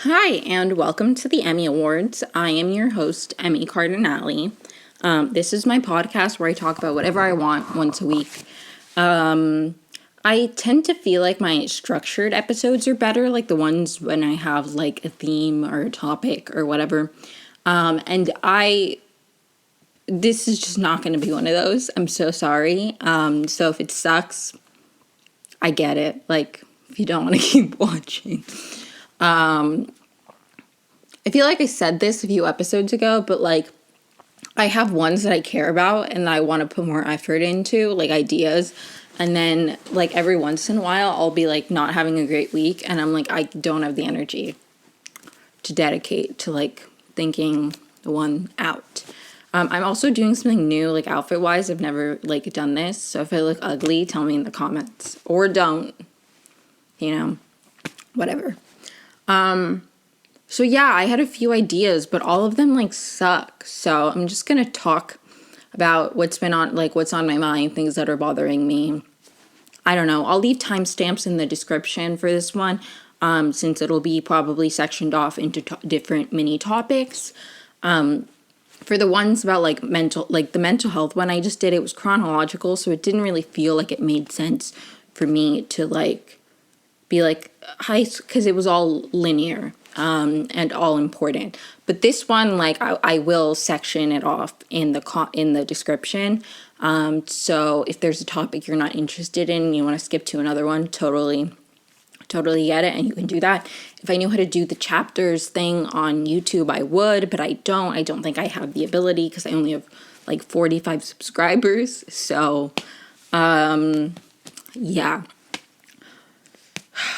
Hi, and welcome to the Emmy Awards. I am your host, Emi Cardinale. This is my podcast where I talk about whatever I want once a week. I tend to feel like my structured episodes are better, like the ones when I have like a theme or a topic or whatever. This is just not going to be one of those. I'm so sorry. So if it sucks, I get it. Like, if you don't want to keep watching. I feel like I said this a few episodes ago, but like I have ones that I care about and that I want to put more effort into, like ideas. And then like every once in a while, I'll be like not having a great week. And I'm like, I don't have the energy to dedicate to like thinking the one out. I'm also doing something new, like outfit wise. I've never like done this. So if I look ugly, tell me in the comments or don't, whatever. So yeah, I had a few ideas, but all of them like suck. So I'm just going to talk about what's on my mind, things that are bothering me. I don't know. I'll leave timestamps in the description for this one, since it'll be probably sectioned off into different mini topics. For the ones about like the mental health one I just did, it was chronological, so it didn't really feel like it made sense for me to like be like high, because it was all linear. And all important. But this one, like, I will section it off in the description. So if there's a topic you're not interested in, you want to skip to another one, totally get it, and you can do that. If I knew how to do the chapters thing on YouTube, I would, but I don't. I don't think I have the ability because I only have like 45 subscribers. So, yeah.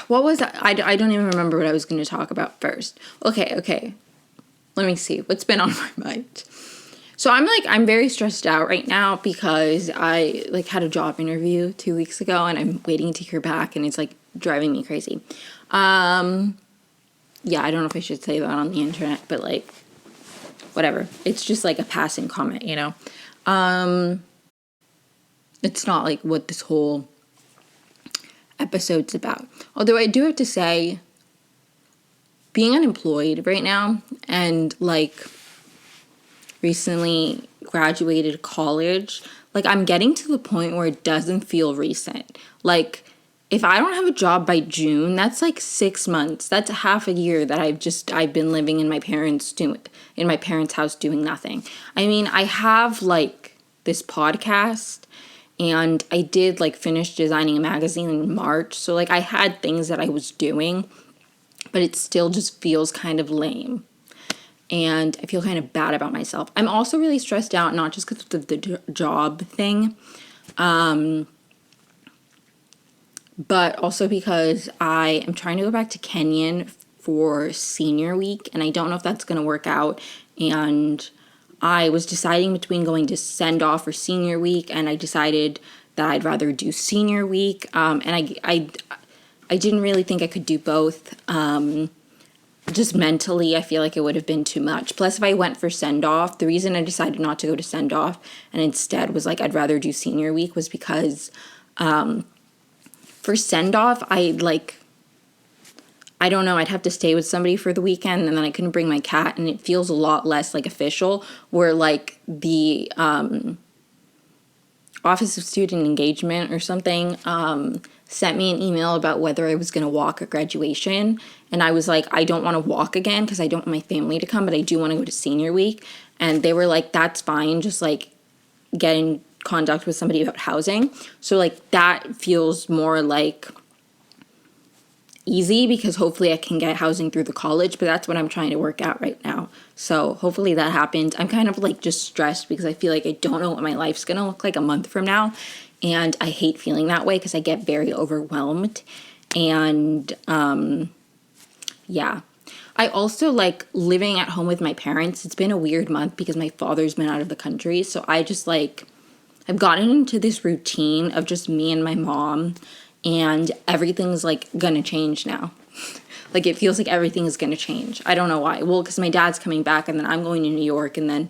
What was that? I don't even remember what I was going to talk about first. Okay. Let me see. What's been on my mind? So I'm very stressed out right now because I like had a job interview 2 weeks ago and I'm waiting to hear back and it's like driving me crazy. Yeah, I don't know if I should say that on the internet, but like whatever. It's just like a passing comment, It's not like what this whole episode's about. Although I do have to say, being unemployed right now and like recently graduated college, like I'm getting to the point where it doesn't feel recent. Like if I don't have a job by June, that's like 6 months. That's half a year that I've been living in my parents' house doing nothing. I mean, I have like this podcast. And I did like finish designing a magazine in March. So like I had things that I was doing, but it still just feels kind of lame. And I feel kind of bad about myself. I'm also really stressed out, not just because of the job thing, but also because I am trying to go back to Kenyan for senior week. And I don't know if that's going to work out. And I was deciding between going to send off or senior week, and I decided that I'd rather do senior week. And I didn't really think I could do both. Just mentally, I feel like it would have been too much. Plus, if I went for send off, the reason I decided not to go to send off and instead was like I'd rather do senior week was because for send off, I don't know, I'd have to stay with somebody for the weekend and then I couldn't bring my cat and it feels a lot less like official, where like the Office of Student Engagement or something sent me an email about whether I was going to walk at graduation. And I was like, I don't want to walk again because I don't want my family to come, but I do want to go to senior week. And they were like, that's fine, just like get in contact with somebody about housing. So like that feels more like easy because hopefully I can get housing through the college, but that's what I'm trying to work out right now. So hopefully that happens. I'm kind of like just stressed because I feel like I don't know what my life's going to look like a month from now. And I hate feeling that way because I get very overwhelmed. And yeah. I also like living at home with my parents. It's been a weird month because my father's been out of the country. So I just like, I've gotten into this routine of just me and my mom. And everything's, like, gonna change now. Like, it feels like everything is gonna change. I don't know why. Well, because my dad's coming back, and then I'm going to New York, and then...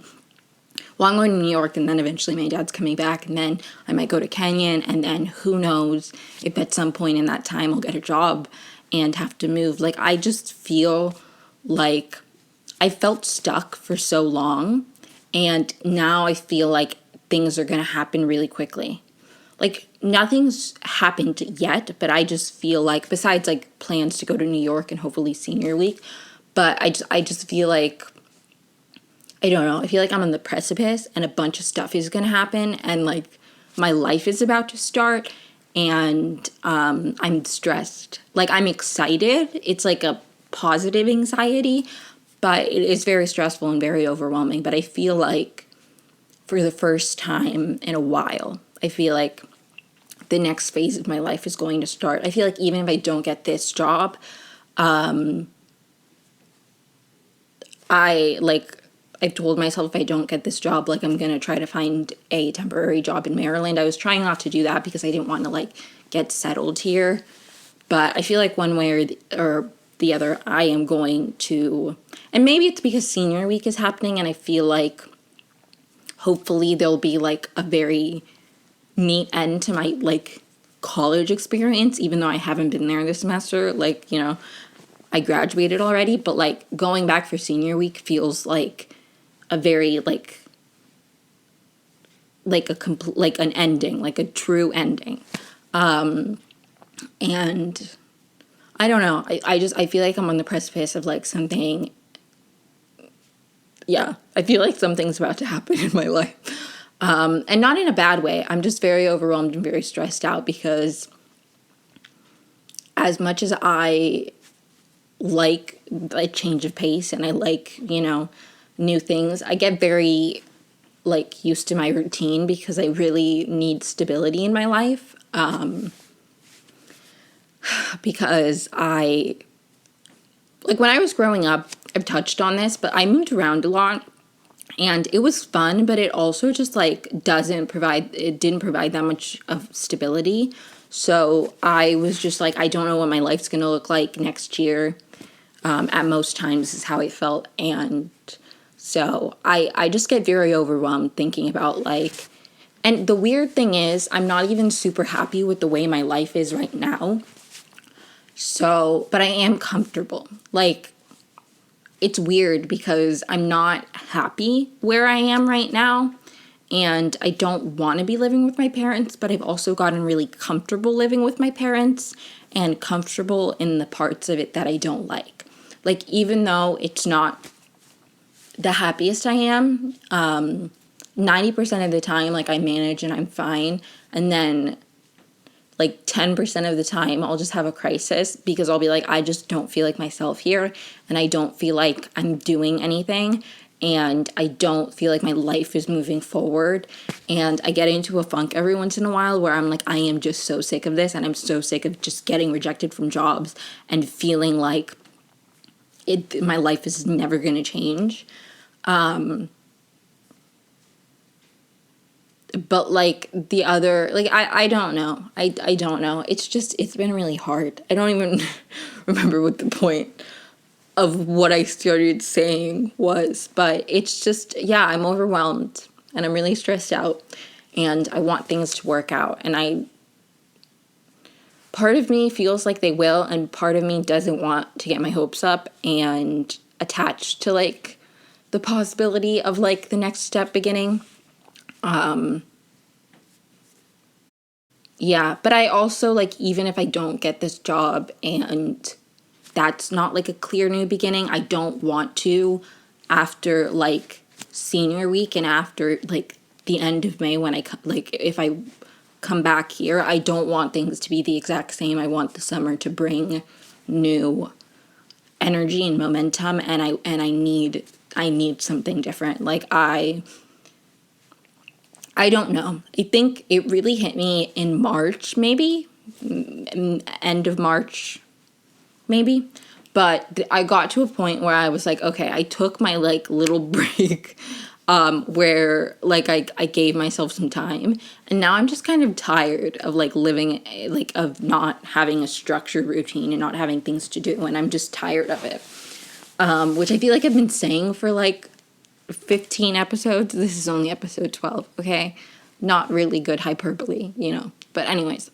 Well, I'm going to New York, and then eventually my dad's coming back, and then I might go to Kenyan, and then who knows if at some point in that time I'll get a job and have to move. Like, I just feel like, I felt stuck for so long, and now I feel like things are going to happen really quickly. Like, nothing's happened yet, but I just feel like, besides like plans to go to New York and hopefully senior week, but I just feel like, I don't know, I feel like I'm on the precipice and a bunch of stuff is going to happen, and like my life is about to start, and I'm stressed. Like, I'm excited. It's like a positive anxiety, but it is very stressful and very overwhelming. But I feel like for the first time in a while, I feel like the next phase of my life is going to start. I feel like even if I don't get this job, I've told myself if I don't get this job, like, I'm going to try to find a temporary job in Maryland. I was trying not to do that because I didn't want to, like, get settled here. But I feel like one way or the other, I am going to, and maybe it's because senior week is happening, and I feel like hopefully there'll be, like, a very neat end to my, like, college experience, even though I haven't been there this semester. Like, you know, I graduated already, but, like, going back for senior week feels like a very, like a complete, like an ending, like a true ending. And I don't know, I feel like I'm on the precipice of, like, something. Yeah, I feel like something's about to happen in my life. And not in a bad way. I'm just very overwhelmed and very stressed out because as much as I like a change of pace and I like, you know, new things, I get very, like, used to my routine because I really need stability in my life. Because I, like, when I was growing up, I've touched on this, but I moved around a lot. And it was fun, but it also just, like, didn't provide that much of stability. So I was just like, I don't know what my life's going to look like next year. At most times is how I felt. And so I just get very overwhelmed thinking about, like, and the weird thing is I'm not even super happy with the way my life is right now. So, but I am comfortable. Like, it's weird because I'm not happy where I am right now, and I don't want to be living with my parents, but I've also gotten really comfortable living with my parents and comfortable in the parts of it that I don't like. Like, even though it's not the happiest I am, 90% of the time, like, I manage and I'm fine, and then like 10% of the time I'll just have a crisis because I'll be like, I just don't feel like myself here, and I don't feel like I'm doing anything, and I don't feel like my life is moving forward, and I get into a funk every once in a while where I'm like, I am just so sick of this, and I'm so sick of just getting rejected from jobs and feeling like my life is never going to change. But, like, the other, like, I don't know. I don't know. It's just, it's been really hard. I don't even remember what the point of what I started saying was. But it's just, yeah, I'm overwhelmed. And I'm really stressed out. And I want things to work out. And part of me feels like they will. And part of me doesn't want to get my hopes up and attached to, like, the possibility of, like, the next step beginning. Yeah, but I also, like, even if I don't get this job and that's not, like, a clear new beginning, I don't want to, after, like, senior week and after, like, the end of May when if I come back here, I don't want things to be the exact same. I want the summer to bring new energy and momentum, and I need something different. Like, I don't know. I think it really hit me in March, maybe. End of March, maybe. But I got to a point where I was like, okay, I took my, like, little break where, like, I gave myself some time. And now I'm just kind of tired of, like, living, like, of not having a structured routine and not having things to do. And I'm just tired of it. Which I feel like I've been saying for, like, 15 episodes. This is only episode 12, okay? Not really good hyperbole, you know. But anyways,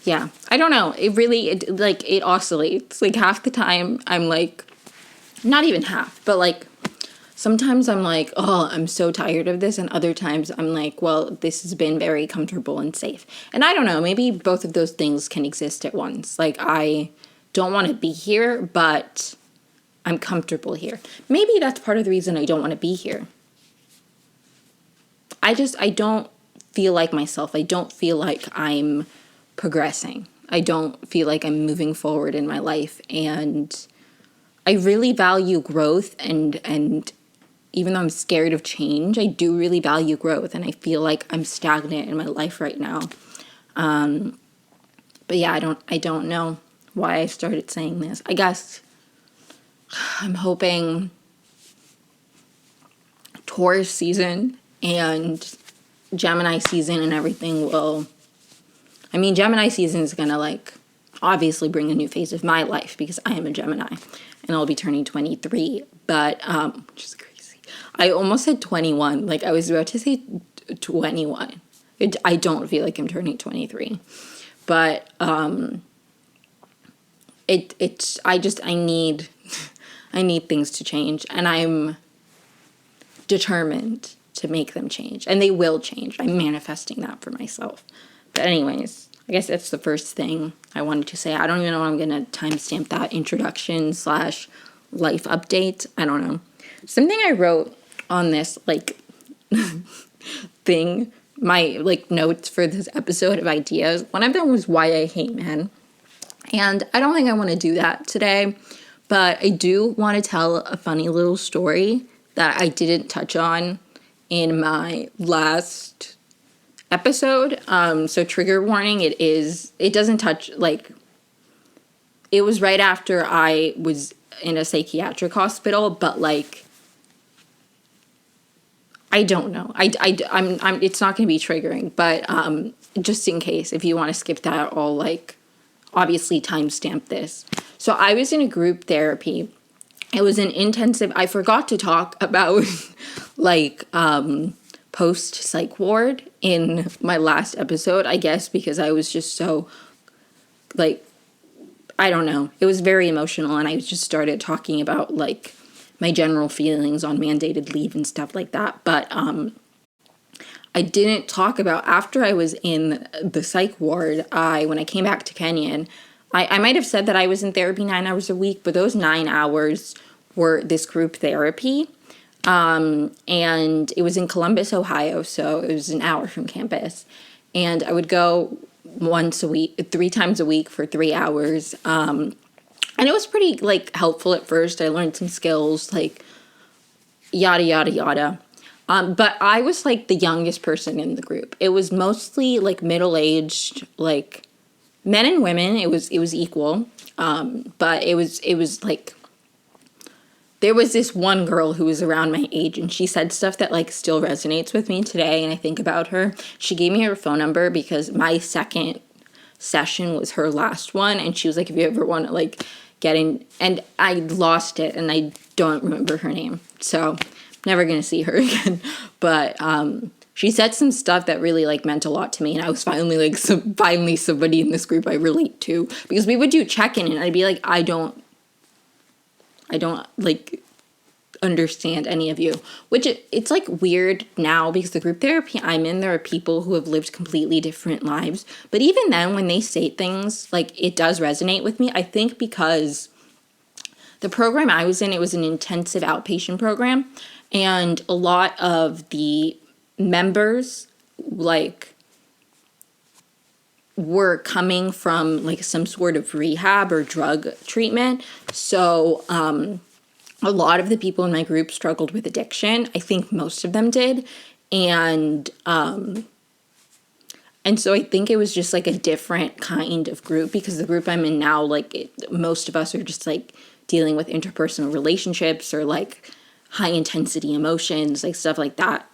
Yeah, I don't know. It oscillates. Like, half the time I'm like, not even half, but like, sometimes I'm like, oh, I'm so tired of this. And other times I'm like, well, this has been very comfortable and safe. And I don't know, maybe both of those things can exist at once. Like, I don't want to be here, but I'm comfortable here. Maybe that's part of the reason I don't want to be here. I don't feel like myself. I don't feel like I'm progressing. I don't feel like I'm moving forward in my life. And I really value growth, and even though I'm scared of change, I do really value growth, and I feel like I'm stagnant in my life right now. But yeah, I don't know why I started saying this. I guess I'm hoping Taurus season and Gemini season and everything will... I mean, Gemini season is gonna, like, obviously bring a new phase of my life because I am a Gemini, and I'll be turning 23, but, which is crazy. I almost said 21. Like, I was about to say 21. I don't feel like I'm turning 23. But, I need, I need things to change, and I'm determined to make them change, and they will change. I'm manifesting that for myself. But anyways, I guess that's the first thing I wanted to say. I don't even know if I'm going to timestamp that introduction / life update. I don't know. Something I wrote on this, like, thing, my, like, notes for this episode of ideas, one of them was why I hate men. And I don't think I want to do that today, but I do want to tell a funny little story that I didn't touch on in my last episode. So trigger warning, it doesn't touch, like, it was right after I was in a psychiatric hospital, but, like, I don't know. I'm it's not going to be triggering, but, just in case, if you want to skip that, I'll, like, obviously timestamp this. So I was in a group therapy. It was an intensive, I forgot to talk about, like, post-psych ward in my last episode, I guess, because I was just so, like, I don't know. It was very emotional, and I just started talking about, like, my general feelings on mandated leave and stuff like that. But I didn't talk about, after I was in the psych ward, when I came back to Kenya, I might have said that I was in therapy 9 hours a week, but those 9 hours were this group therapy. And it was in Columbus, Ohio, so it was an hour from campus. And I would go once a week, 3 times a week for 3 hours. And it was pretty, like, helpful at first. I learned some skills, like, yada, yada, yada. But I was, like, the youngest person in the group. It was mostly, like, middle-aged, like, men and women. It was equal. But it was, like, there was this one girl who was around my age, and she said stuff that, like, still resonates with me today, and I think about her. She gave me her phone number because my second session was her last one, and she was like, if you ever want to, like, get in, and I lost it, and I don't remember her name, so never gonna see her again. But she said some stuff that really, like, meant a lot to me, and I was finally, like, finally somebody in this group I relate to, because we would do check-in, and I'd be like, I don't like understand any of you, which it's like weird now because the group therapy I'm in, there are people who have lived completely different lives. But even then, when they say things, like, it does resonate with me. I think because the program I was in, it was an intensive outpatient program, and a lot of the members, like, were coming from, like, some sort of rehab or drug treatment. So a lot of the people in my group struggled with addiction. I think most of them did. And so I think it was just, like, a different kind of group, because the group I'm in now, like, most of us are just, like, dealing with interpersonal relationships or, like, high intensity emotions, like, stuff like that.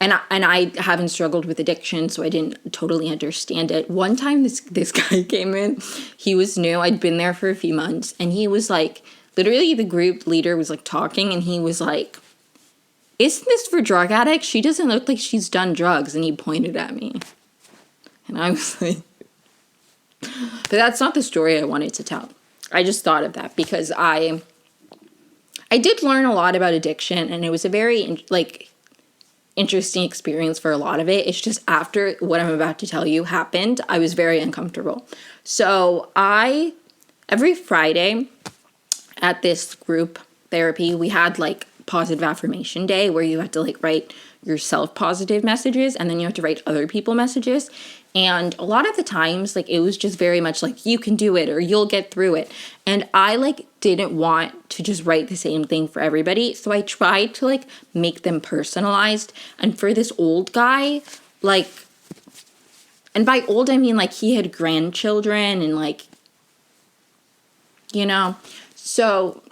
And I haven't struggled with addiction, so I didn't totally understand it. One time this guy came in, he was new, I'd been there for a few months, and he was like, literally the group leader was, like, talking, and he was like, isn't this for drug addicts? She doesn't look like she's done drugs, and he pointed at me. And I was like, but that's not the story I wanted to tell. I just thought of that because I did learn a lot about addiction, and it was a very, like, interesting experience for a lot of it. It's just after what I'm about to tell you happened, I was very uncomfortable. So every Friday at this group therapy, we had, like, positive affirmation day where you had to, like, write yourself positive messages, and then you have to write other people messages. And a lot of the times, like, it was just very much like, you can do it or you'll get through it. And I, like, didn't want to just write the same thing for everybody. So I tried to, like, make them personalized. And for this old guy, like, and by old, I mean, like, he had grandchildren and, like, you know. So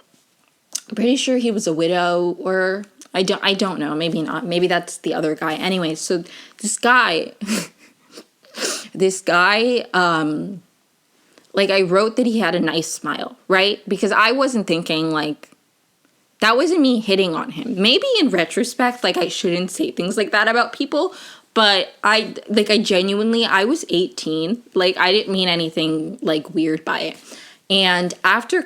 I'm pretty sure he was a widow, or I don't know. Maybe not. Maybe that's the other guy. Anyway, so this guy... like, I wrote that he had a nice smile, right? Because I wasn't thinking, like, that wasn't me hitting on him. Maybe in retrospect, like, I shouldn't say things like that about people, but I genuinely, I was 18. Like, I didn't mean anything, like, weird by it. And after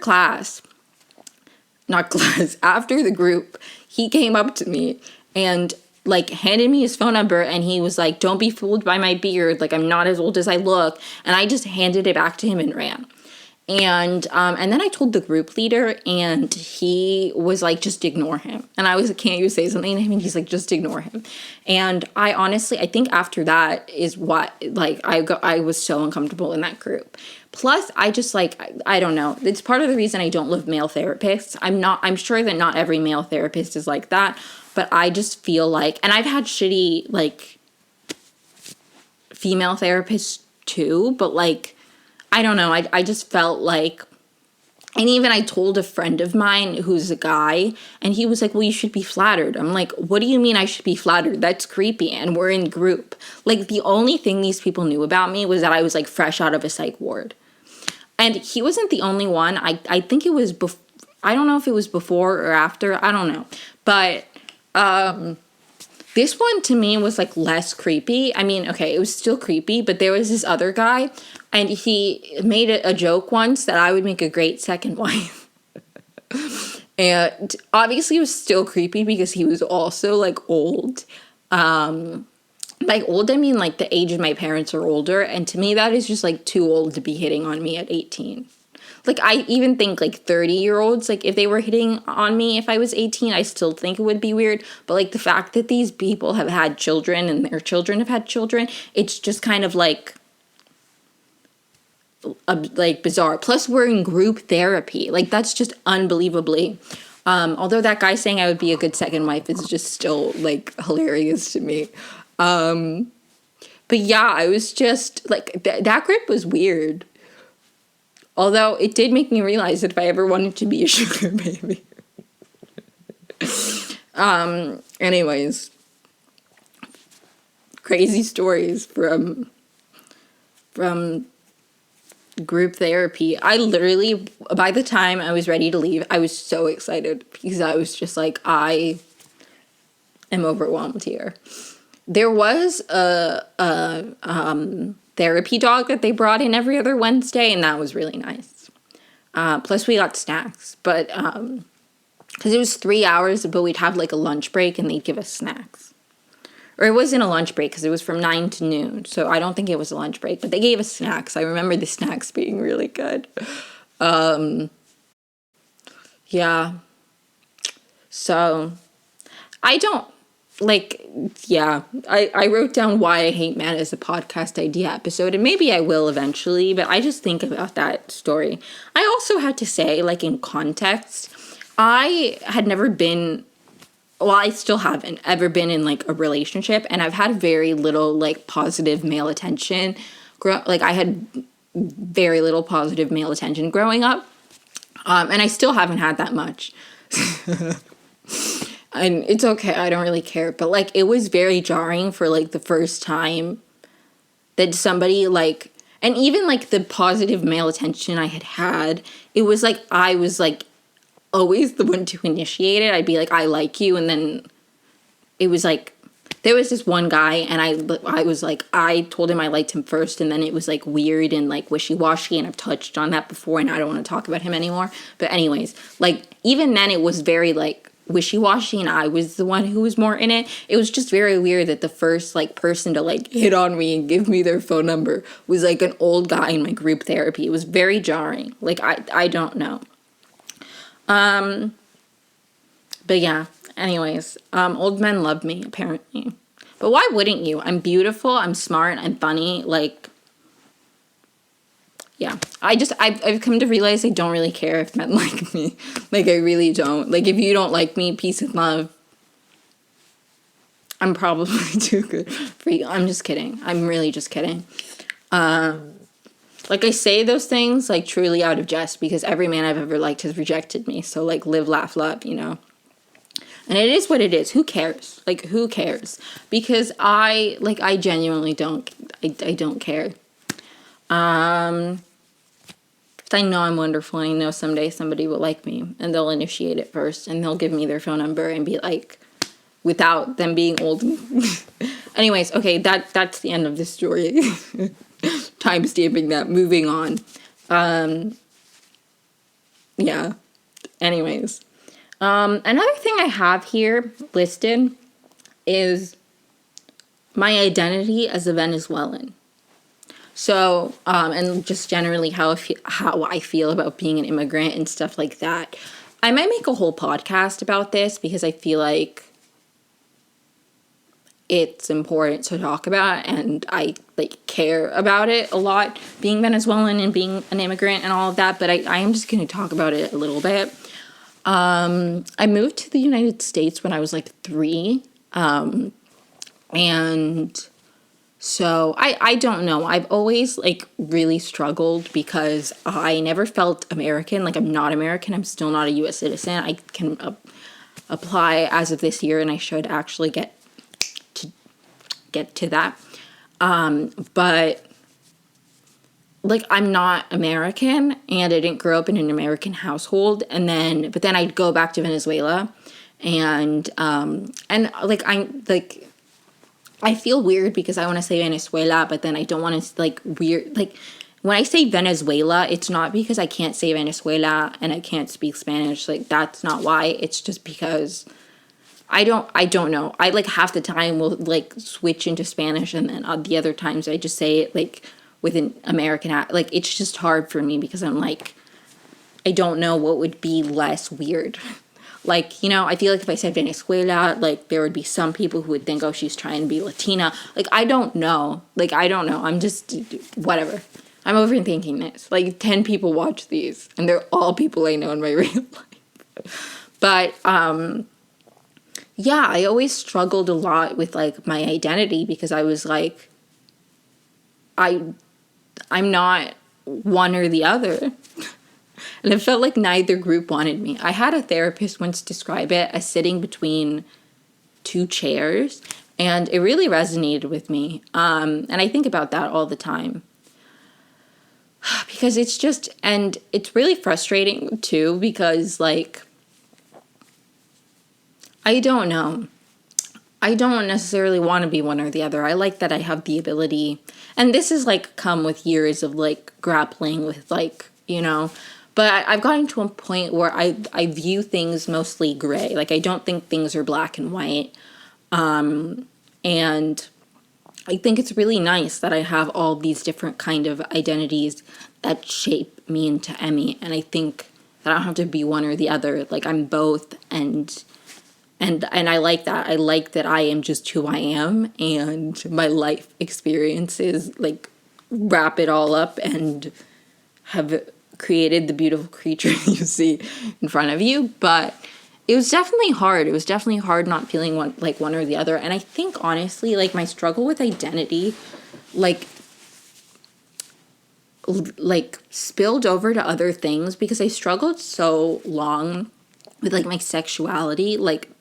after the group, he came up to me and, like, handed me his phone number, and he was like, don't be fooled by my beard. Like, I'm not as old as I look. And I just handed it back to him and ran. And then I told the group leader, and he was like, just ignore him. And I was like, can't you say something to him? And he's like, just ignore him. And I honestly, I think after that is what, like, I was so uncomfortable in that group. Plus, I just, like, I don't know. It's part of the reason I don't love male therapists. I'm sure that not every male therapist is like that. But I just feel like, and I've had shitty, like, female therapists too, but, like, I don't know, I just felt like, and even I told a friend of mine who's a guy, and he was like, well, you should be flattered. I'm like, what do you mean I should be flattered? That's creepy, and we're in group. Like, the only thing these people knew about me was that I was, like, fresh out of a psych ward. And he wasn't the only one. I think it was, I don't know if it was before or after, I don't know. But this one to me was, like, less creepy. I mean, okay, it was still creepy, but there was this other guy, and he made a joke once that I would make a great second wife. And obviously it was still creepy because he was also, like, old. Like, old, I mean, like, the age of my parents or older, and to me that is just, like, too old to be hitting on me at 18. Like, I even think, like, 30-year-olds, like, if they were hitting on me if I was 18, I still think it would be weird. But, like, the fact that these people have had children and their children have had children, it's just kind of, like, bizarre. Plus, we're in group therapy. Like, that's just unbelievably. Although that guy saying I would be a good second wife is just still, like, hilarious to me. But, yeah, I was just, like, that group was weird. Although it did make me realize that if I ever wanted to be a sugar baby. Anyways. Crazy stories from group therapy. I literally, by the time I was ready to leave, I was so excited because I was just like, I am overwhelmed here. There was a therapy dog that they brought in every other Wednesday, and that was really nice. Plus we got snacks, but because it was 3 hours, but we'd have, like, a lunch break and they'd give us snacks. Or it wasn't a lunch break because it was from 9 to noon, so I don't think it was a lunch break, but they gave us snacks. I remember the snacks being really good. Yeah. So I don't, like, yeah, I wrote down why I hate men as a podcast idea episode, and maybe I will eventually, but I just think about that story. I also had to say, like, in context, I had never been, well, I still haven't ever been in, like, a relationship, and I've had very little, like, positive male attention. Like, I had very little positive male attention growing up, and I still haven't had that much. And it's okay, I don't really care. But, like, it was very jarring for, like, the first time that somebody, like, and even, like, the positive male attention I had, it was, like, I was, like, always the one to initiate it. I'd be like, I like you, and then it was, like, there was this one guy, and I was like, I told him I liked him first, and then it was like weird and like wishy-washy, and I've touched on that before, and I don't want to talk about him anymore. But anyways, like even then it was very like wishy-washy, and I was the one who was more in it. It was just very weird that the first like person to like hit on me and give me their phone number was like an old guy in my group therapy. It was very jarring. Like I don't know. But yeah, anyways, old men love me, apparently. But why wouldn't you? I'm beautiful, I'm smart, I'm funny, like, yeah. I've come to realize I don't really care if men like me. Like, I really don't. Like, if you don't like me, peace and love. I'm probably too good for you. I'm just kidding. I'm really just kidding. Like, I say those things, like, truly out of jest, because every man I've ever liked has rejected me. So, like, live, laugh, love, you know? And it is what it is. Who cares? Like, who cares? Because I genuinely don't. I don't care. I know I'm wonderful, and I know someday somebody will like me, and they'll initiate it first, and they'll give me their phone number and be like, without them being old. Anyways, okay, that's the end of this story. Time stamping that. Moving on. Yeah. Anyways. Another thing I have here listed is my identity as a Venezuelan. So, and just generally how I feel about being an immigrant and stuff like that. I might make a whole podcast about this because I feel like it's important to talk about, and I like care about it a lot, being Venezuelan and being an immigrant and all of that. But I am just going to talk about it a little bit. I moved to the United States when I was like 3. And so I don't know. I've always like really struggled because I never felt American. Like, I'm not American. I'm still not a U.S. citizen. I can apply as of this year, and I should actually get to that. But like, I'm not American, and I didn't grow up in an American household, but then I'd go back to Venezuela, and like, I feel weird because I want to say Venezuela, but then I don't want to, like, weird, like, when I say Venezuela, it's not because I can't say Venezuela and I can't speak Spanish, like, that's not why, it's just because I don't know, I, like, half the time will, like, switch into Spanish, and then the other times I just say it, like, with an American like, it's just hard for me because I'm like, I don't know what would be less weird. Like, you know, I feel like if I said Venezuela, like, there would be some people who would think, oh, she's trying to be Latina. Like, I don't know. Like, I don't know. I'm just, whatever. I'm overthinking this. Like, 10 people watch these, and they're all people I know in my real life. But, yeah, I always struggled a lot with, like, my identity because I was like, I'm not one or the other. And it felt like neither group wanted me. I had a therapist once describe it as sitting between 2 chairs, and it really resonated with me. And I think about that all the time. Because it's just, and it's really frustrating too, because, like, I don't know. I don't necessarily want to be one or the other. I like that I have the ability, and this has, like, come with years of, like, grappling with, like, you know, but I've gotten to a point where I view things mostly gray. Like, I don't think things are black and white. And I think it's really nice that I have all these different kind of identities that shape me into Emi. And I think that I don't have to be one or the other. Like, I'm both, and I like that. I like that I am just who I am, and my life experiences, like, wrap it all up and have created the beautiful creature you see in front of you. But it was definitely hard. It was definitely hard not feeling one or the other. And I think, honestly, like, my struggle with identity, like spilled over to other things, because I struggled so long with, like, my sexuality, like,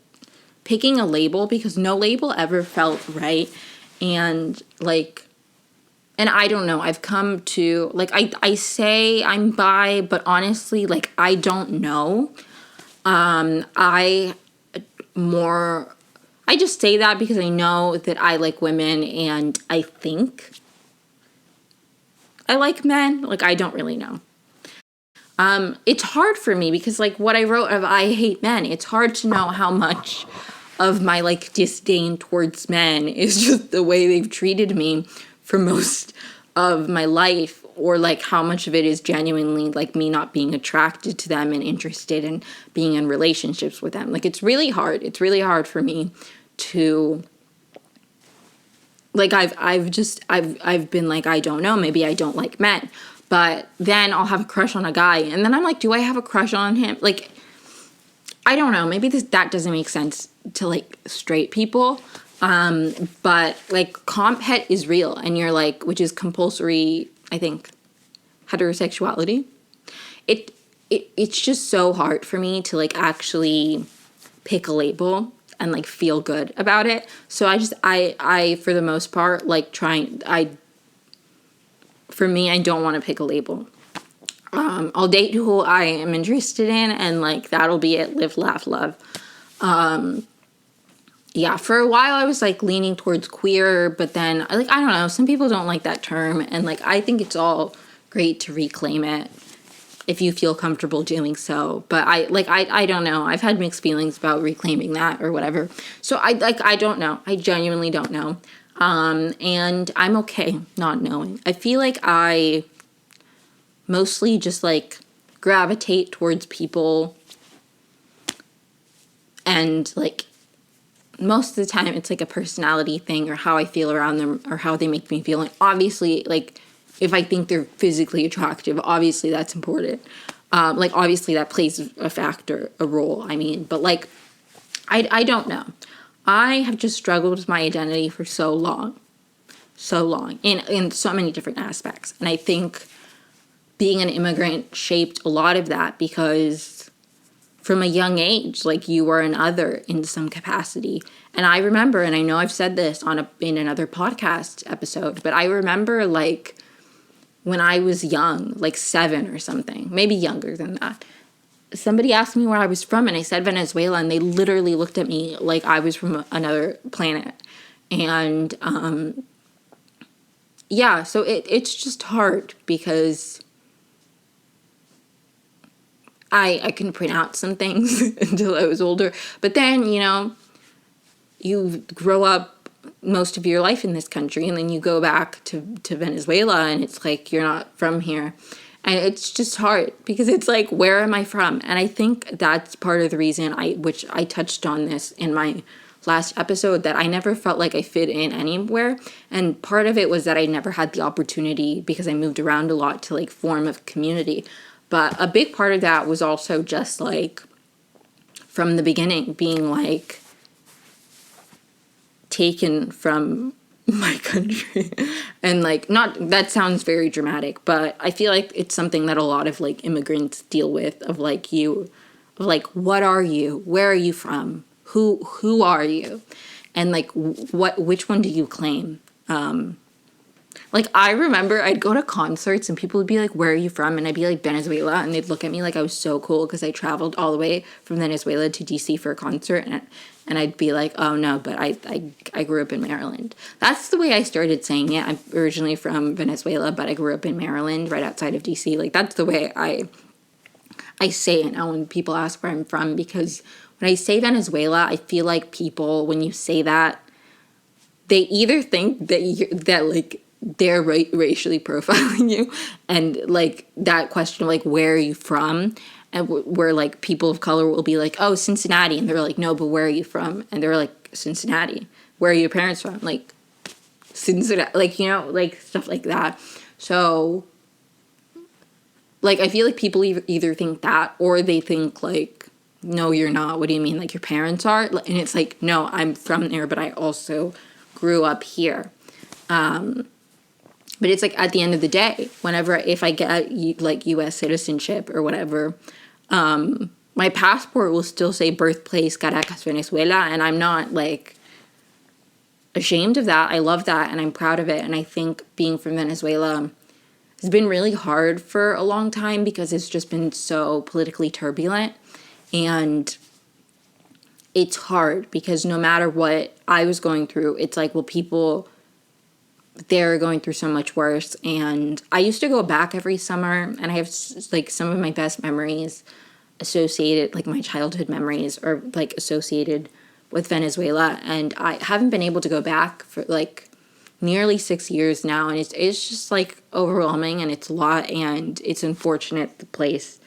picking a label, because no label ever felt right. And, like, and I don't know, I've come to, like, I say I'm bi, but honestly, like, I don't know. I just say that because I know that I like women, and I think I like men. Like, I don't really know. It's hard for me because, like, what I wrote of I hate men, it's hard to know how much of my, like, disdain towards men is just the way they've treated me for most of my life, or, like, how much of it is genuinely, like, me not being attracted to them and interested in being in relationships with them. Like, it's really hard. It's really hard for me to, like, I've been like, I don't know, maybe I don't like men. But then I'll have a crush on a guy, and then I'm like, do I have a crush on him? Like, I don't know. Maybe that doesn't make sense to, like, straight people. But, like, comp het is real, and you're like, which is compulsory, I think, heterosexuality. It's just so hard for me to, like, actually pick a label and, like, feel good about it. So I for the most part, like, for me, I don't want to pick a label. I'll date who I am interested in, and, like, that'll be it. Live, laugh, love. Yeah, for a while I was, like, leaning towards queer, but then, like, I don't know, some people don't like that term, and, like, I think it's all great to reclaim it if you feel comfortable doing so. But I don't know. I've had mixed feelings about reclaiming that or whatever. So I don't know. I genuinely don't know. And I'm okay not knowing. I feel like I mostly just, like, gravitate towards people, and, like, most of the time it's, like, a personality thing, or how I feel around them, or how they make me feel. And obviously, like, if I think they're physically attractive, obviously that's important. Like, obviously that plays a factor, a role, I mean. But, like, I don't know. I have just struggled with my identity for so long, in so many different aspects. And I think being an immigrant shaped a lot of that, because from a young age, like, you are an other in some capacity. And I remember, and I know I've said this in another podcast episode, but I remember, like, when I was young, like 7 or something, maybe younger than that, somebody asked me where I was from, and I said Venezuela, and they literally looked at me like I was from another planet. And yeah, so it's just hard, because I couldn't pronounce some things until I was older. But then, you know, you grow up most of your life in this country, and then you go back to Venezuela, and it's like you're not from here. And it's just hard, because it's like, where am I from? And I think that's part of the reason which I touched on this in my last episode, that I never felt like I fit in anywhere. And part of it was that I never had the opportunity, because I moved around a lot, to, like, form a community. But a big part of that was also just, like, from the beginning, being, like, taken from my country. And, like, not, that sounds very dramatic, but I feel like it's something that a lot of, like, immigrants deal with, of, like, what are you? Where are you from? Who are you? And, like, which one do you claim? Like, I remember I'd go to concerts, and people would be like, where are you from? And I'd be like, Venezuela. And they'd look at me like I was so cool, because I traveled all the way from Venezuela to DC for a concert. And I'd be like, oh, no, but I grew up in Maryland. That's the way I started saying it. I'm originally from Venezuela, but I grew up in Maryland, right outside of DC. Like, that's the way I say it now when people ask where I'm from, because when I say Venezuela, I feel like people, when you say that, they either think that like, they're racially profiling you, and, like, that question of, like, where are you from, and where, like, people of color will be like, oh, Cincinnati, and they're like, no, but where are you from? And they're like, Cincinnati. Where are your parents from? Like, Cincinnati, like, you know, like, stuff like that. So, like, I feel like people either think that, or they think, like, no, you're not. What do you mean? Like, your parents are? And it's like, no, I'm from there, but I also grew up here. But it's like, at the end of the day, if I get, like, U.S. citizenship or whatever, my passport will still say birthplace Caracas, Venezuela, and I'm not, like, ashamed of that. I love that, and I'm proud of it. And I think being from Venezuela has been really hard for a long time, because it's just been so politically turbulent, and it's hard because no matter what I was going through, it's like, well, people, they're going through so much worse. And I used to go back every summer, and I have like some of my best memories associated, like my childhood memories are like associated with Venezuela. And I haven't been able to go back for like nearly 6 years now. And it's just like overwhelming, and it's a lot, and it's unfortunate the place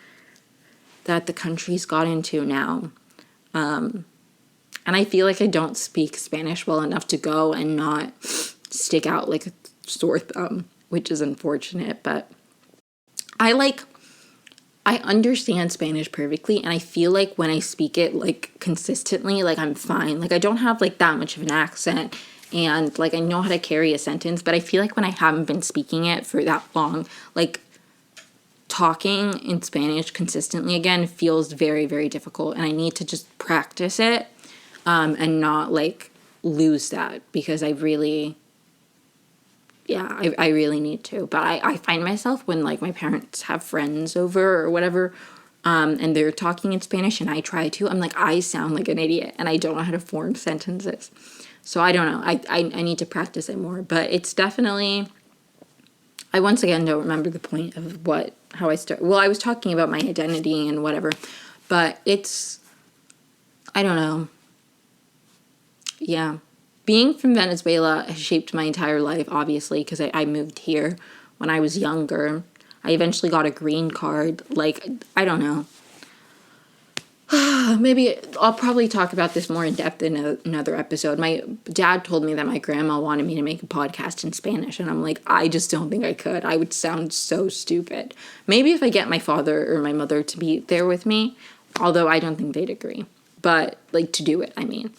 that the country's got into now. And I feel like I don't speak Spanish well enough to go and not stick out like a sore thumb, which is unfortunate. But I understand Spanish perfectly, and I feel like when I speak it like consistently, like I'm fine. Like I don't have like that much of an accent, and like I know how to carry a sentence, but I feel like when I haven't been speaking it for that long, like talking in Spanish consistently again feels very, very difficult, and I need to just practice it and not like lose that, because I really need to. But I find myself when like my parents have friends over or whatever, and they're talking in Spanish and I try to, I'm like, I sound like an idiot and I don't know how to form sentences. So I don't know. I need to practice it more. But it's definitely, I once again don't remember the point of how I started. Well, I was talking about my identity and whatever, but it's, I don't know. Yeah. Being from Venezuela has shaped my entire life, obviously, because I moved here when I was younger. I eventually got a green card. Like, I don't know. Maybe I'll probably talk about this more in depth in another episode. My dad told me that my grandma wanted me to make a podcast in Spanish, and I'm like, I just don't think I could. I would sound so stupid. Maybe if I get my father or my mother to be there with me, although I don't think they'd agree. But, like, to do it, I mean.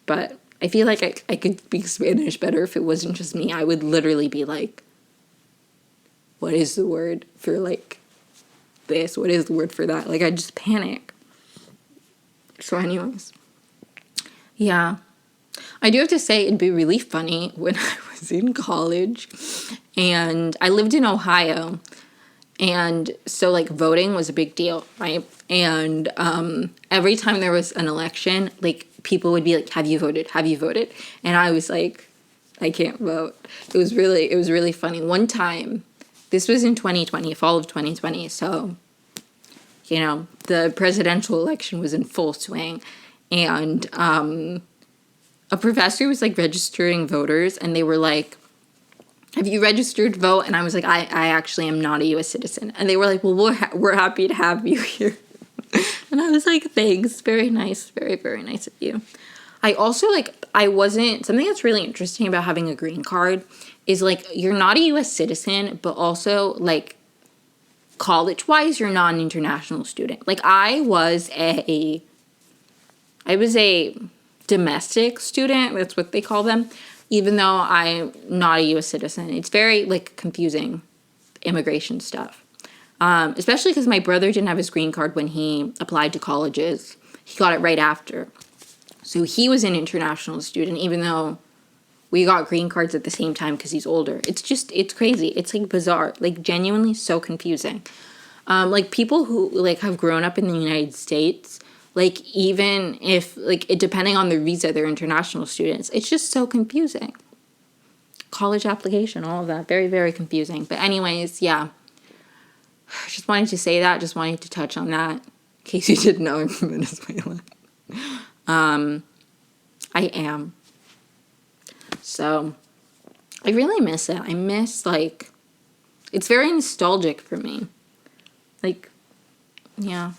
But I feel like I could speak Spanish better if it wasn't just me. I would literally be like, what is the word for, like, this? What is the word for that? Like, I'd just panic. So anyways, yeah. I do have to say it'd be really funny when I was in college and I lived in Ohio. And so, like, voting was a big deal, right? And every time there was an election, like, people would be like, have you voted? Have you voted? And I was like, I can't vote. It was really funny. One time, this was in 2020, fall of 2020. So, you know, the presidential election was in full swing. And a professor was, like, registering voters. And they were like, have you registered to vote? And I was like, I actually am not a U.S. citizen. And they were like, well, we're happy to have you here. And I was like, thanks. Very nice. Very, very nice of you. I also, like, something that's really interesting about having a green card is, like, you're not a U.S. citizen, but also, like, college-wise, you're not an international student. Like, I was a domestic student. That's what they call them. Even though I'm not a U.S. citizen. It's very, like, confusing, immigration stuff. Especially because my brother didn't have his green card when he applied to colleges. He got it right after. So he was an international student, even though we got green cards at the same time because he's older. It's crazy. It's, like, bizarre. Like, genuinely so confusing. Like, people who, like, have grown up in the United States, like, even if, like, depending on their visa, they're international students. It's just so confusing. College application, all of that. Very, very confusing. But anyways, yeah. Just wanted to say that. Just wanted to touch on that. In case you didn't know, I'm from Venezuela. I am. So, I really miss it. I miss, like, it's very nostalgic for me. Like, yeah.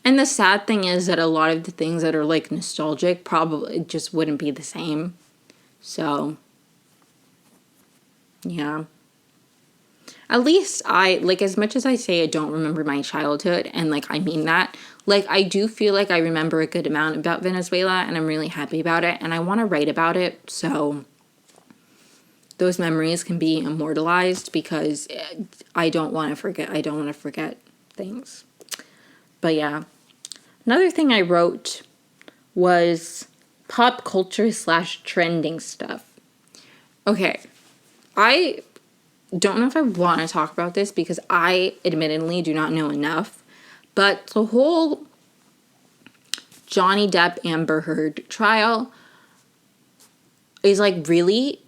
And the sad thing is that a lot of the things that are, like, nostalgic probably just wouldn't be the same. So, yeah. At least as much as I say I don't remember my childhood, and, like, I mean that, like, I do feel like I remember a good amount about Venezuela, and I'm really happy about it, and I want to write about it, so those memories can be immortalized, because I don't want to forget things. But yeah. Another thing I wrote was pop culture / trending stuff. Okay. I don't know if I want to talk about this because I admittedly do not know enough. But the whole Johnny Depp Amber Heard trial is like really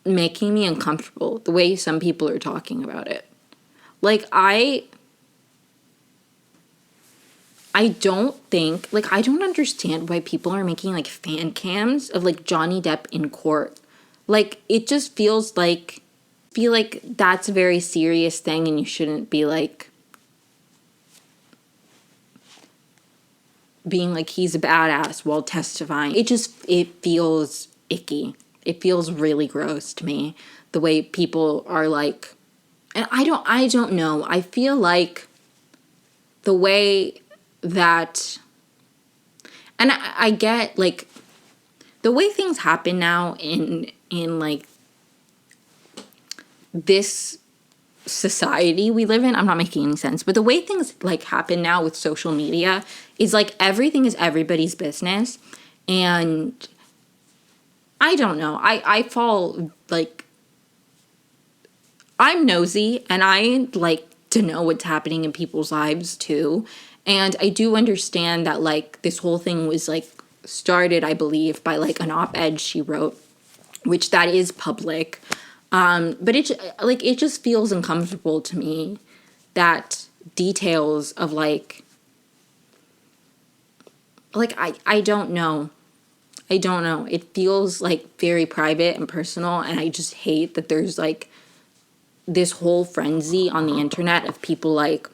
making me uncomfortable the way some people are talking about it. Like, I don't think, like, I don't understand why people are making, like, fan cams of, like, Johnny Depp in court. Like, it just feels like, that's a very serious thing and you shouldn't be, like, being like he's a badass while testifying. It feels icky. It feels really gross to me, the way people are like, and I don't know. I feel like the way that, and I get, like, the way things happen now in like this society we live in, I'm not making any sense, but the way things like happen now with social media is like everything is everybody's business. And I don't know, I fall, like, I'm nosy and I like to know what's happening in people's lives too. And I do understand that, like, this whole thing was, like, started, I believe, by, like, an op-ed she wrote, which that is public. But it just feels uncomfortable to me that details of, like, I don't know. I don't know. It feels, like, very private and personal, and I just hate that there's, like, this whole frenzy on the internet of people, like,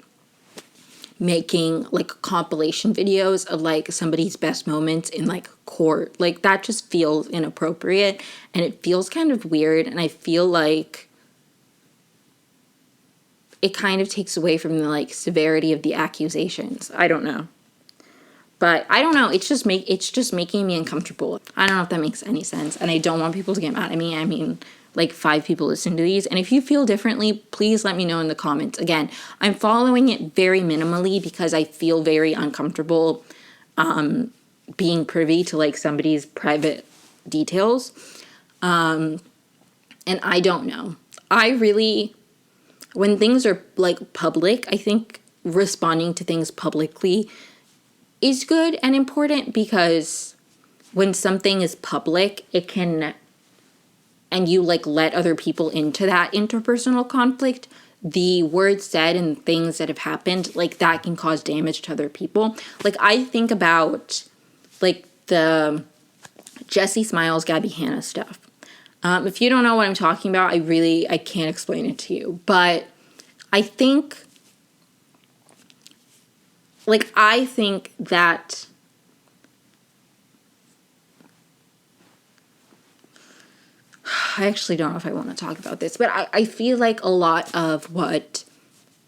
making, like, compilation videos of, like, somebody's best moments in, like, court. Like, that just feels inappropriate, and it feels kind of weird, and I feel like it kind of takes away from the, like, severity of the accusations. I don't know. But I don't know, it's just making me uncomfortable. I don't know if that makes any sense, and I don't want people to get mad at me. I mean, like, 5 people listen to these, and if you feel differently, please let me know in the comments. Again, I'm following it very minimally because I feel very uncomfortable being privy to, like, somebody's private details. And I don't know. When things are, like, public, I think responding to things publicly is good and important, because when something is public, it can, and you, like, let other people into that interpersonal conflict, the words said and things that have happened, like, that can cause damage to other people. Like, I think about, like, the Jessie Smiles, Gabby Hanna stuff. If you don't know what I'm talking about, I can't explain it to you. But I think that I actually don't know if I want to talk about this, but I feel like a lot of what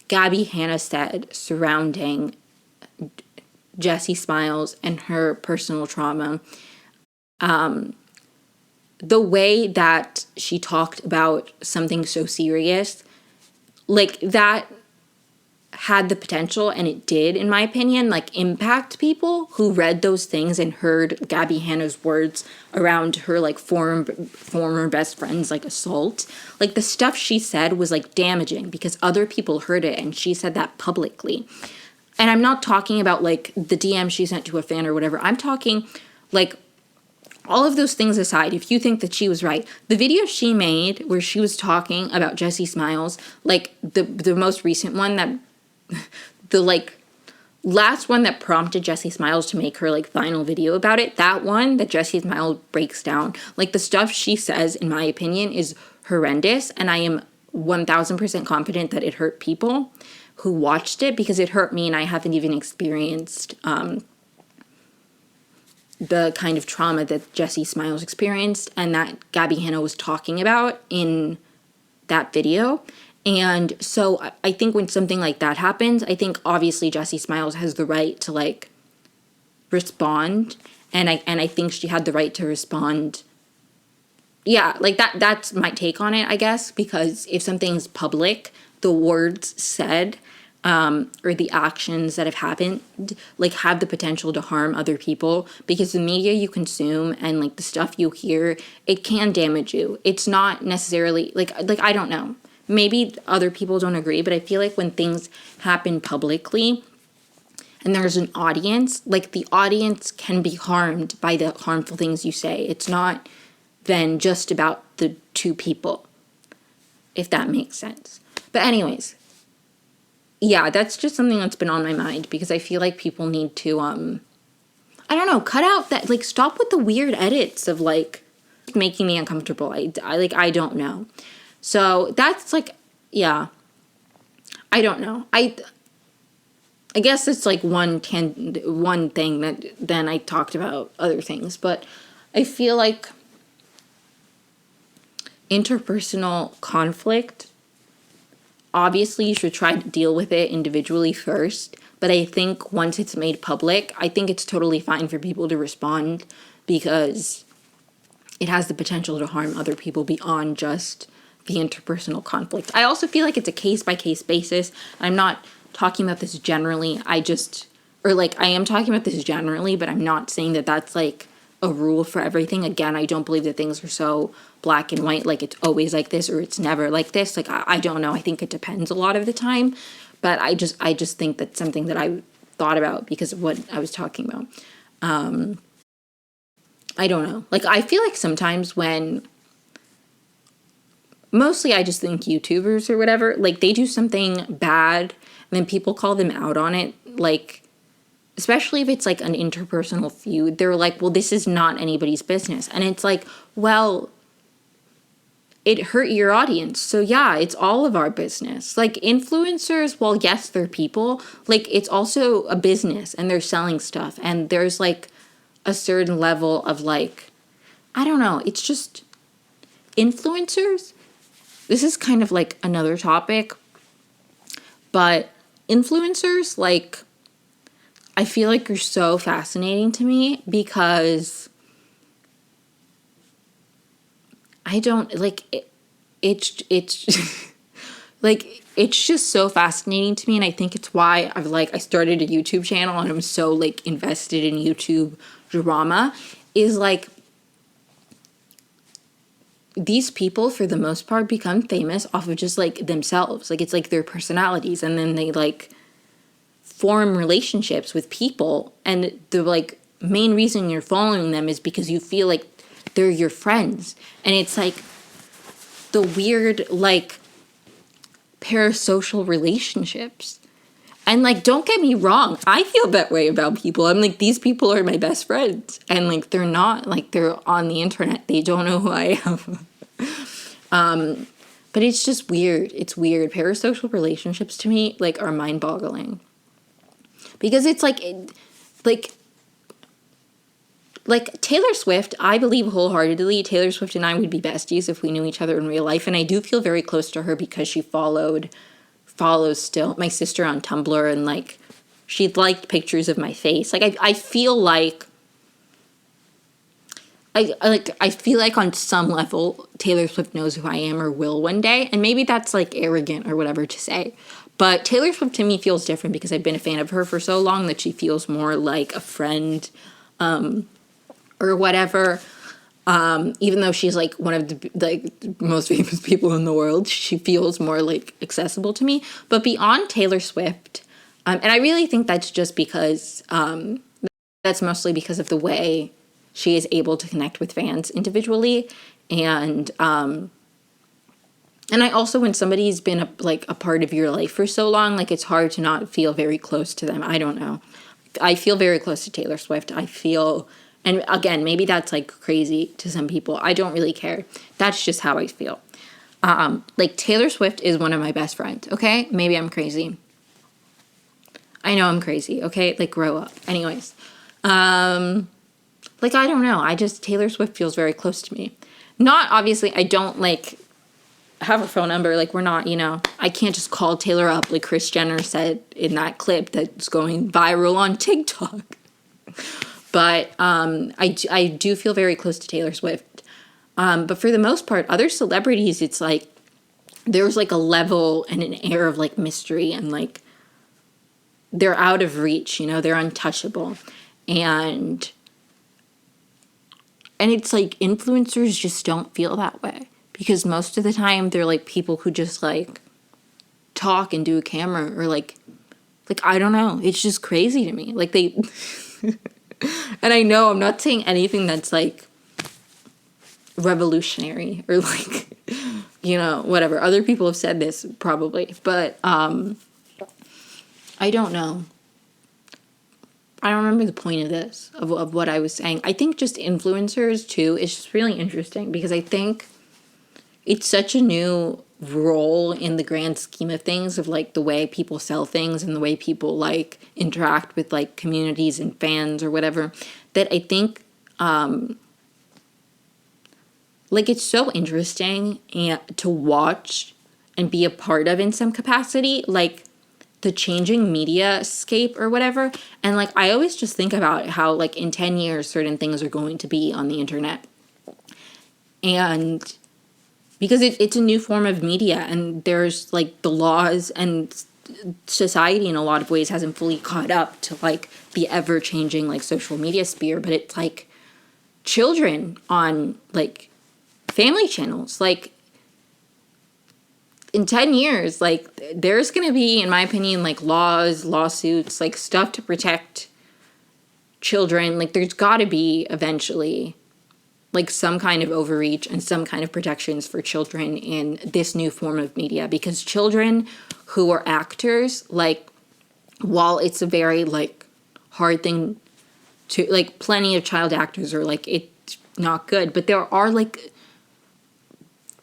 Gabby Hanna said surrounding Jessie Smiles and her personal trauma, the way that she talked about something so serious, like, that had the potential, and it did, in my opinion, like, impact people who read those things and heard Gabby Hanna's words around her, like, former best friend's, like, assault. Like, the stuff she said was, like, damaging because other people heard it, and she said that publicly. And I'm not talking about, like, the DM she sent to a fan or whatever. I'm talking, like, all of those things aside, if you think that she was right, the video she made where she was talking about Jessie Smiles, like, the most recent one that, the, like, last one that prompted Jessie Smiles to make her, like, final video about it, that one that Jessie Smiles breaks down, like, the stuff she says, in my opinion, is horrendous, and I am 1000% confident that it hurt people who watched it, because it hurt me, and I haven't even experienced the kind of trauma that Jessie Smiles experienced and that Gabby Hanna was talking about in that video. And so I think when something like that happens, I think obviously Jessie Smiles has the right to, like, respond, and I think she had the right to respond. Yeah, like, that's my take on it, I guess, because if something's public, the words said or the actions that have happened, like, have the potential to harm other people, because the media you consume and, like, the stuff you hear, it can damage you. It's not necessarily, like I don't know. Maybe other people don't agree, but I feel like when things happen publicly, and there's an audience, like the audience can be harmed by the harmful things you say. It's not then just about the two people, if that makes sense. But anyways, yeah, that's just something that's been on my mind because I feel like people need to, I don't know, cut out that, like, stop with the weird edits of, like, making me uncomfortable. I don't know. So that's, like, yeah, I don't know. I guess it's, like, one thing that then I talked about other things, but I feel like interpersonal conflict, obviously you should try to deal with it individually first, but I think once it's made public, I think it's totally fine for people to respond because it has the potential to harm other people beyond just the interpersonal conflict. I also feel like it's a case-by-case basis. I'm not talking about this generally. I am talking about this generally, but I'm not saying that that's, like, a rule for everything. Again, I don't believe that things are so black and white, like it's always like this or it's never like this. Like, I don't know. I think it depends a lot of the time. But I just think that's something that I thought about because of what I was talking about. I don't know. Like, I feel like sometimes when, mostly I just think YouTubers or whatever, like, they do something bad and then people call them out on it. Like, especially if it's, like, an interpersonal feud, they're like, well, this is not anybody's business. And it's like, well, it hurt your audience. So, yeah, it's all of our business. Like, influencers, well, yes, they're people. Like, it's also a business, and they're selling stuff. And there's, like, a certain level of, like, I don't know. It's just influencers. This is kind of, like, another topic. But influencers, like, I feel like are so fascinating to me because I don't, like, it's like, it's just so fascinating to me, and I think it's why I started a YouTube channel, and I'm so, like, invested in YouTube drama, is, like, these people, for the most part, become famous off of just, like, themselves. Like, it's, like, their personalities, and then they, like, form relationships with people, and the, like, main reason you're following them is because you feel like they're your friends. And it's, like, the weird, like, parasocial relationships. And, like, don't get me wrong, I feel that way about people. I'm like, these people are my best friends. And, like, they're not, like, they're on the internet. They don't know who I am. But it's just weird. It's weird. Parasocial relationships to me, like, are mind-boggling. Because it's, like Taylor Swift, I believe wholeheartedly Taylor Swift and I would be besties if we knew each other in real life. And I do feel very close to her because she follows still my sister on Tumblr, and, like, she liked pictures of my face. Like, I feel like I feel like on some level Taylor Swift knows who I am or will one day. And maybe that's, like, arrogant or whatever to say. But Taylor Swift to me feels different because I've been a fan of her for so long that she feels more like a friend, or whatever. Even though she's, like, one of the, like, most famous people in the world, she feels more, like, accessible to me. But beyond Taylor Swift, and I really think that's just because, that's mostly because of the way she is able to connect with fans individually. And I also, when somebody's been a part of your life for so long, like, it's hard to not feel very close to them. I don't know. I feel very close to Taylor Swift. I feel, and again, maybe that's, like, crazy to some people. I don't really care. That's just how I feel. Like, Taylor Swift is one of my best friends, okay? Maybe I'm crazy. I know I'm crazy, okay? Like, grow up. Anyways. Like, I don't know. Taylor Swift feels very close to me. Not, obviously, I don't, like, have her phone number. Like, we're not, I can't just call Taylor up like Kris Jenner said in that clip that's going viral on TikTok. But I do feel very close to Taylor Swift. But for the most part, other celebrities, it's like there's, like, a level and an air of, like, mystery, and, like, they're out of reach, they're untouchable. And it's like influencers just don't feel that way. Because most of the time, they're, like, people who just, like, talk and do a camera, or, like, Like, I don't know. It's just crazy to me. Like, they... And I know I'm not saying anything that's, like, revolutionary or, like, you know, whatever. Other people have said this, probably. But, I don't know. I don't remember the point of this, of what I was saying. I think just influencers, too, is just really interesting because I think it's such a new role in the grand scheme of things, of, like, the way people sell things and the way people, like, interact with, like, communities and fans or whatever, that I think, like, it's so interesting to watch and be a part of in some capacity, like, the changing media scape or whatever. And, like, I always just think about how, like, in 10 years, certain things are going to be on the internet. And because it's a new form of media, and there's, like, the laws and society in a lot of ways hasn't fully caught up to, like, the ever-changing, like, social media sphere. But it's, like, children on, like, family channels, like, in 10 years, like, there's going to be, in my opinion, like, laws, lawsuits, like, stuff to protect children. Like, there's got to be eventually, like, some kind of overreach and some kind of protections for children in this new form of media. Because children who are actors, like, while it's a very, like, hard thing to, like, plenty of child actors are, like, it's not good. But there are, like,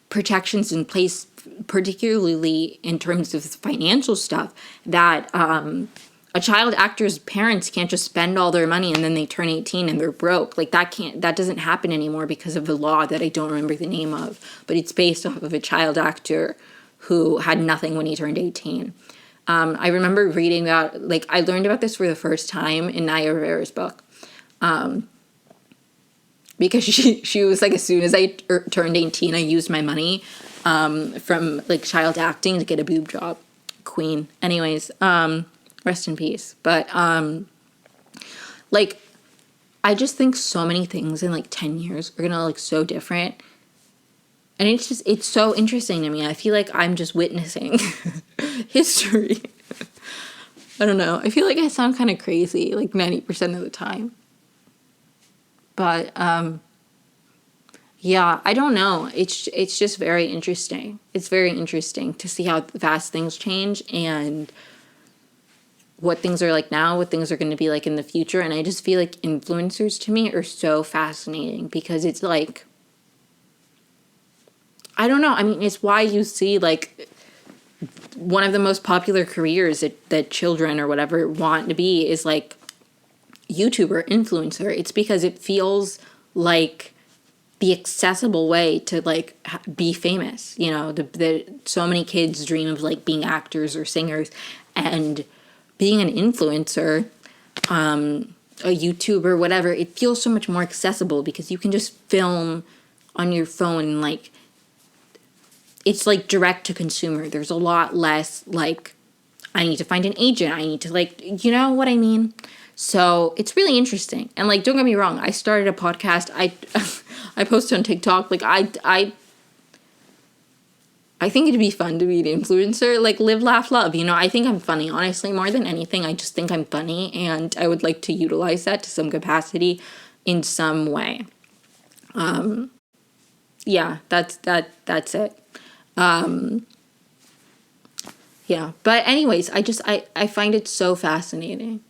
protections in place, particularly in terms of financial stuff, that a child actor's parents can't just spend all their money and then they turn 18 and they're broke. Like, that doesn't happen anymore because of a law that I don't remember the name of, but it's based off of a child actor who had nothing when he turned 18. I remember reading about, like, I learned about this for the first time in Naya Rivera's book. Because she was like, as soon as I turned 18, I used my money from, like, child acting to get a boob job. Queen. Anyways, rest in peace. But, like, I just think so many things in, like, 10 years are gonna look so different. And it's so interesting to me. I feel like I'm just witnessing history. I don't know. I feel like I sound kind of crazy, like, 90% of the time. But, yeah, I don't know. It's just very interesting. It's very interesting to see how fast things change and what things are like now, what things are going to be like in the future. And I just feel like influencers to me are so fascinating because it's like, I don't know. I mean, it's why you see, like, one of the most popular careers that children or whatever want to be is, like, YouTuber, influencer. It's because it feels like the accessible way to, like, be famous. You know, so many kids dream of, like, being actors or singers, and being an influencer, a YouTuber, whatever, it feels so much more accessible because you can just film on your phone and, like, it's, like, direct to consumer. There's a lot less, like, I need to find an agent. I need to, like, you know what I mean? So it's really interesting. And, like, don't get me wrong, I started a podcast. I post on TikTok. Like, I think it'd be fun to be an influencer. Like, live, laugh, love. You know, I think I'm funny, honestly, more than anything. I just think I'm funny, and I would like to utilize that to some capacity in some way. Yeah, that's it. Yeah, but anyways, I find it so fascinating.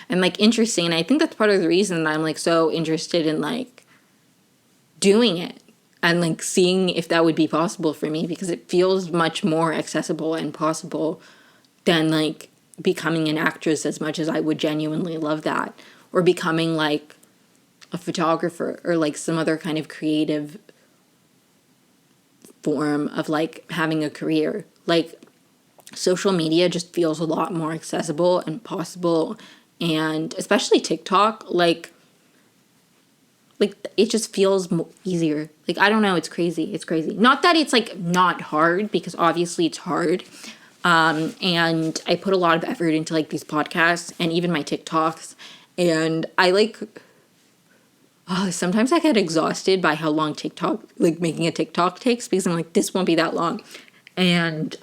And, like, interesting, and I think that's part of the reason that I'm, like, so interested in, like, doing it and, like, seeing if that would be possible for me, because it feels much more accessible and possible than, like, becoming an actress, as much as I would genuinely love that, or becoming, like, a photographer or, like, some other kind of creative form of, like, having a career. Like, social media just feels a lot more accessible and possible. And especially TikTok, like it just feels easier. Like, I don't know, it's crazy. It's crazy. Not that it's, like, not hard, because obviously it's hard. And I put a lot of effort into, like, these podcasts and even my TikToks. And I, like, sometimes I get exhausted by how long TikTok, like, making a TikTok takes, because I'm like, this won't be that long. And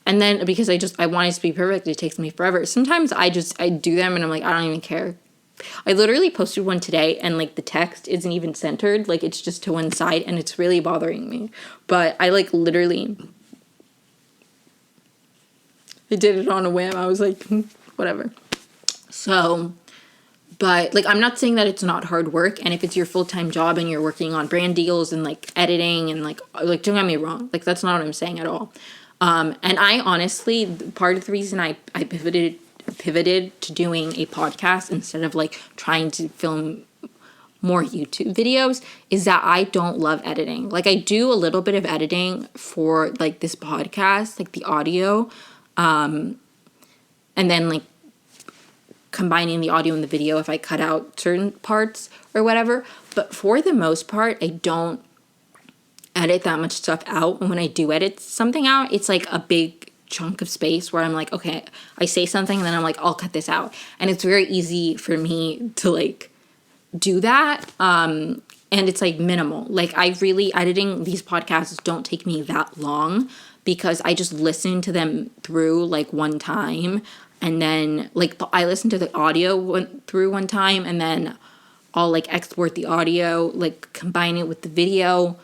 And then because I want it to be perfect, it takes me forever. Sometimes I do them and I'm like, I don't even care. I literally posted one today and like the text isn't even centered. Like it's just to one side and it's really bothering me. But I like literally, I did it on a whim. I was like, whatever. So, but like, I'm not saying that it's not hard work. And if it's your full-time job and you're working on brand deals and like editing and like don't get me wrong. Like that's not what I'm saying at all. And I honestly, part of the reason I pivoted to doing a podcast instead of like trying to film more YouTube videos is that I don't love editing. Like I do a little bit of editing for like this podcast, like the audio, and then like combining the audio and the video if I cut out certain parts or whatever. But for the most part, I don't edit that much stuff out. And when I do edit something out, it's like a big chunk of space where I'm like, okay, I say something and then I'm like, I'll cut this out. And it's very easy for me to like do that. And it's like minimal. Like editing these podcasts don't take me that long because I just listen to them through like one time. And then like I listen to the audio through one time and then I'll like export the audio, like combine it with the video,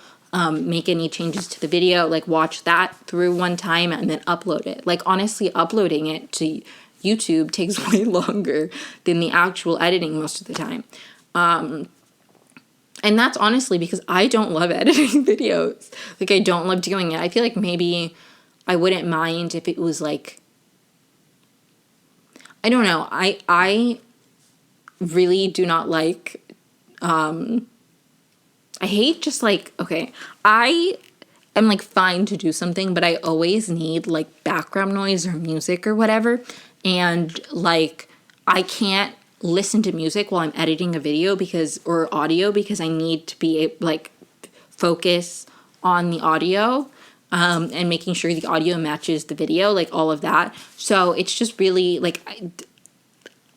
make any changes to the video, like watch that through one time and then upload it. Like honestly, uploading it to YouTube takes way longer than the actual editing most of the time. And that's honestly because I don't love editing videos. Like I don't love doing it. I feel like maybe I wouldn't mind if it was like, I don't know. I really do not like, I hate just like, okay, I am like fine to do something, but I always need like background noise or music or whatever. And like, I can't listen to music while I'm editing a video or audio because I need to be like focus on the audio, and making sure the audio matches the video, like all of that. So it's just really like,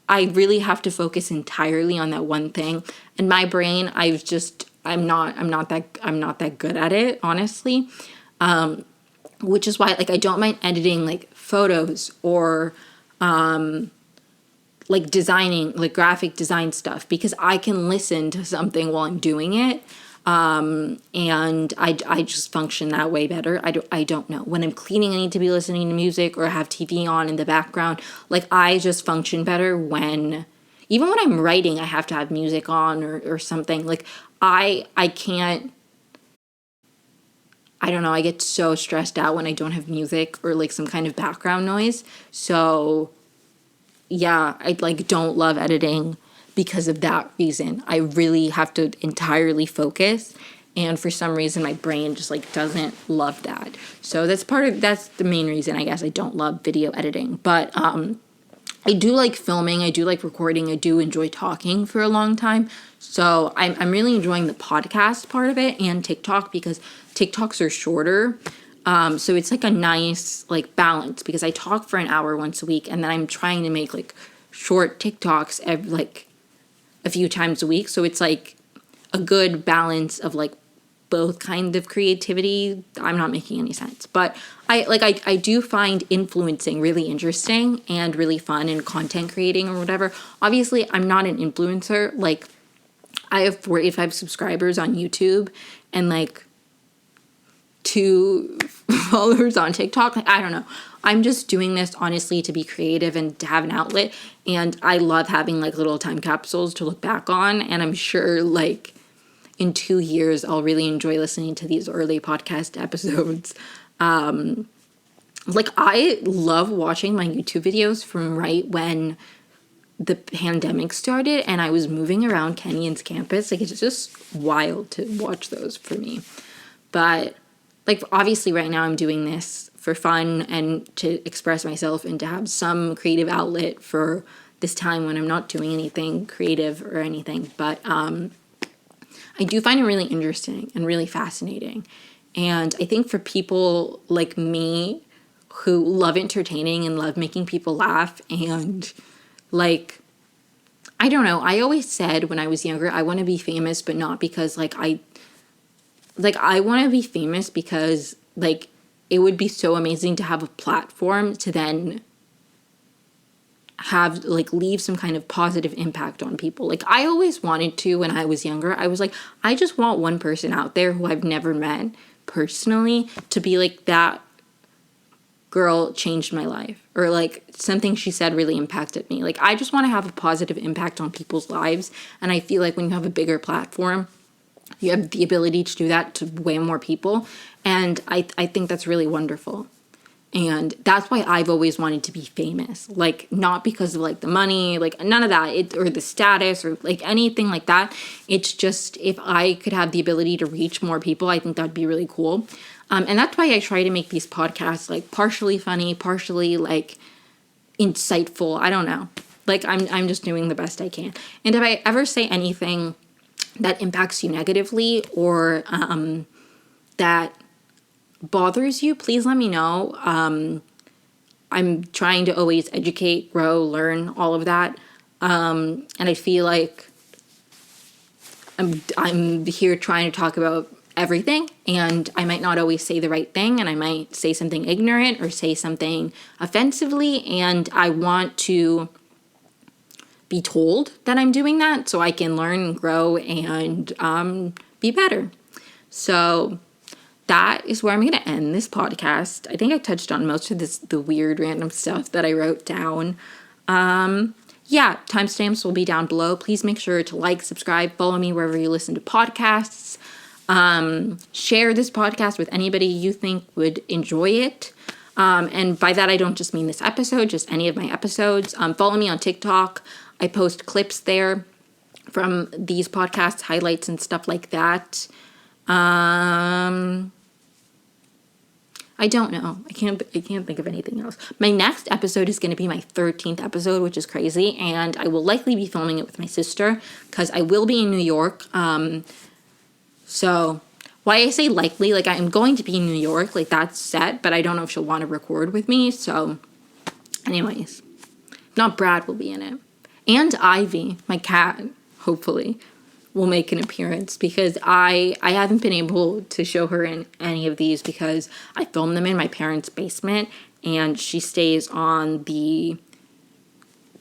I really have to focus entirely on that one thing. And my brain, I'm not that good at it, honestly. Which is why like I don't mind editing like photos or like designing, like graphic design stuff because I can listen to something while I'm doing it. And I just function that way better. I don't know. When I'm cleaning, I need to be listening to music or have TV on in the background. Like I just function better even when I'm writing, I have to have music on or something. Like I can't, I don't know. I get so stressed out when I don't have music or like some kind of background noise. So yeah, I like don't love editing because of that reason. I really have to entirely focus. And for some reason, my brain just like doesn't love that. So that's the main reason I guess I don't love video editing. But I do like filming. I do like recording. I do enjoy talking for a long time. So I'm really enjoying the podcast part of it and TikTok because TikToks are shorter. So it's like a nice like balance because I talk for an hour once a week and then I'm trying to make like short TikToks like a few times a week. So it's like a good balance of like both kind of creativity. I'm not making any sense, but I do find influencing really interesting and really fun and content creating or whatever. Obviously, I'm not an influencer. Like I have 45 subscribers on YouTube and like 2 followers on TikTok. Like, I don't know. I'm just doing this honestly to be creative and to have an outlet. And I love having like little time capsules to look back on. And I'm sure like in 2 years, I'll really enjoy listening to these early podcast episodes. Like I love watching my YouTube videos from right when the pandemic started and I was moving around Kenyon's campus. Like it's just wild to watch those for me. But like obviously right now I'm doing this for fun and to express myself and to have some creative outlet for this time when I'm not doing anything creative or anything. But I do find it really interesting and really fascinating. And I think for people like me who love entertaining and love making people laugh and like, I don't know, I always said when I was younger, I want to be famous, but not because I want to be famous because like it would be so amazing to have a platform to then have, like, leave some kind of positive impact on people. Like, I always wanted to, when I was younger, I was like, I just want one person out there who I've never met personally to be like, that girl changed my life, or like something she said really impacted me. Like, I just want to have a positive impact on people's lives. And I feel like when you have a bigger platform, you have the ability to do that to way more people. And I think that's really wonderful. And that's why I've always wanted to be famous. Like, not because of, like, the money, like, none of that, or the status, or, like, anything like that. It's just, if I could have the ability to reach more people, I think that'd be really cool. And that's why I try to make these podcasts, like, partially funny, partially, like, insightful. I don't know. Like, I'm just doing the best I can. And if I ever say anything that impacts you negatively, or that bothers you, please let me know. I'm trying to always educate, grow, learn, all of that. And I feel like I'm here trying to talk about everything, and I might not always say the right thing, and I might say something ignorant or say something offensively, and I want to be told that I'm doing that so I can learn and grow and be better. So that is where I'm going to end this podcast. I think I touched on most of the weird random stuff that I wrote down. Yeah, timestamps will be down below. Please make sure to like, subscribe, follow me wherever you listen to podcasts. Share this podcast with anybody you think would enjoy it. And by that, I don't just mean this episode, just any of my episodes. Follow me on TikTok. I post clips there from these podcasts, highlights and stuff like that. I don't know. I can't think of anything else. My next episode is going to be my 13th episode, which is crazy. And I will likely be filming it with my sister because I will be in New York. So why I say likely, like, I am going to be in New York, like, that's set, but I don't know if she'll want to record with me. So anyways, if not, Brad will be in it. And Ivy, my cat, hopefully, will make an appearance, because I haven't been able to show her in any of these because I filmed them in my parents' basement, and she stays on the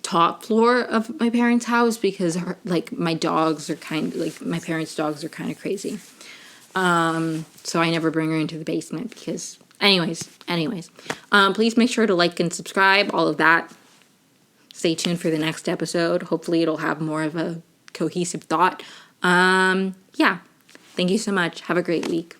top floor of my parents' house because my dogs are my parents' dogs are kind of crazy. So I never bring her into the basement because anyways, please make sure to like and subscribe, all of that. Stay tuned for the next episode. Hopefully it'll have more of a cohesive thought. Yeah. Thank you so much. Have a great week.